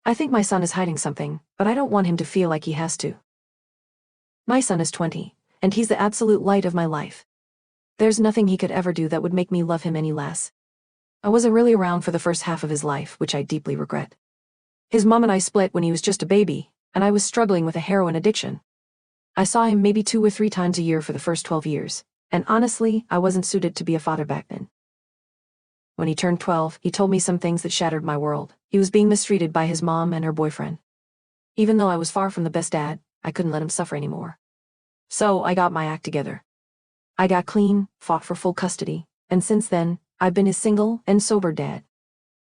I think my son is hiding something, but I don't want him to feel like he has to. My son is 20, and he's the absolute light of my life. There's nothing he could ever do that would make me love him any less. I wasn't really around for the first half of his life, which I deeply regret. His mom and I split when he was just a baby, and I was struggling with a heroin addiction. I saw him maybe 2 or 3 times a year for the first 12 years, and honestly, I wasn't suited to be a father back then. When he turned 12, he told me some things that shattered my world. He was being mistreated by his mom and her boyfriend. Even though I was far from the best dad, I couldn't let him suffer anymore. So I got my act together. I got clean, fought for full custody, and since then, I've been his single and sober dad.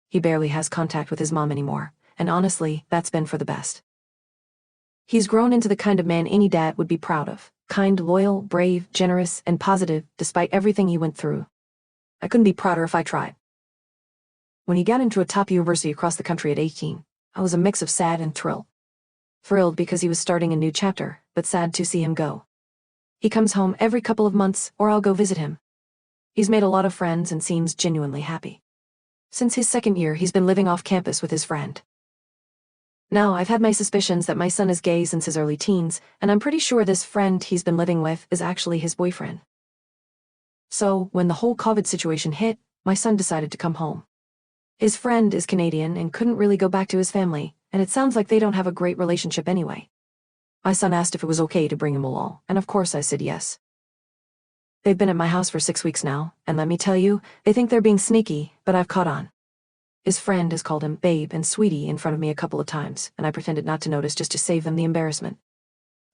He barely has contact with his mom anymore, and honestly, that's been for the best. He's grown into the kind of man any dad would be proud of, kind, loyal, brave, generous, and positive, despite everything he went through. I couldn't be prouder if I tried. When he got into a top university across the country at 18, I was a mix of sad and thrilled. Thrilled because he was starting a new chapter, but sad to see him go. He comes home every couple of months, or I'll go visit him. He's made a lot of friends and seems genuinely happy. Since his second year, he's been living off campus with his friend. Now, I've had my suspicions that my son is gay since his early teens, and I'm pretty sure this friend he's been living with is actually his boyfriend. So, when the whole COVID situation hit, my son decided to come home. His friend is Canadian and couldn't really go back to his family, and it sounds like they don't have a great relationship anyway. My son asked if it was okay to bring him along, and of course I said yes. They've been at my house for 6 weeks now, and let me tell you, they think they're being sneaky, but I've caught on. His friend has called him babe and sweetie in front of me a couple of times, and I pretended not to notice just to save them the embarrassment.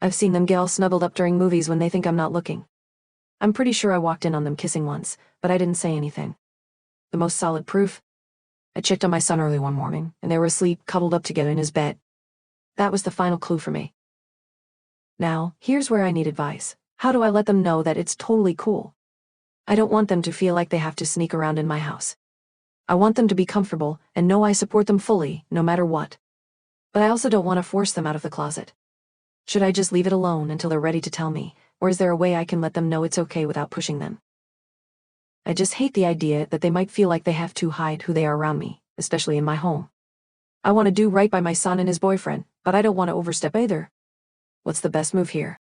I've seen them gals snuggled up during movies when they think I'm not looking. I'm pretty sure I walked in on them kissing once, but I didn't say anything. The most solid proof? I checked on my son early one morning, and they were asleep, cuddled up together in his bed. That was the final clue for me. Now, here's where I need advice. How do I let them know that it's totally cool? I don't want them to feel like they have to sneak around in my house. I want them to be comfortable and know I support them fully, no matter what. But I also don't want to force them out of the closet. Should I just leave it alone until they're ready to tell me, or is there a way I can let them know it's okay without pushing them? I just hate the idea that they might feel like they have to hide who they are around me, especially in my home. I want to do right by my son and his boyfriend, but I don't want to overstep either. What's the best move here?